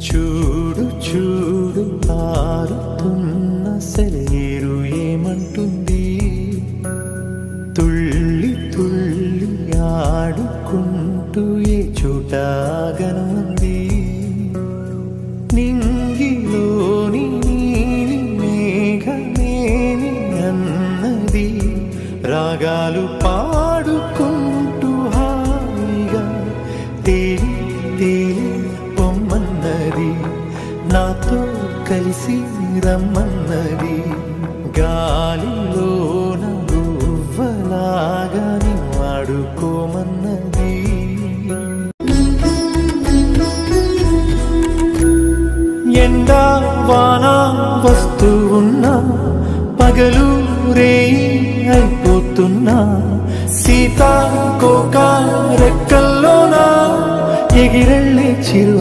చూడు చూడు పారుతున్న సెలయేరు ఏమంటుంది, తుళ్ళి తుళ్ళి ఆడుకుంటూ ఏ చోటాగనుంది. నింగిలోని నీలి మేఘమేమి అన్నది, రాగాలు పాడుకుంటూ హాయిగా తేలి తేలి పొమ్మన్నది, నాతో కలిసి రమ్మన్నది. గాలిలోన గువ్వలాగా ఆడుకోమన్నది. ఎండా వాన వస్తూ ఉన్నా, పగలు రేయి అయిపోతున్నా, సీతాకోక రెక్కల్లోనా ఎగిరెళ్ళే చిరు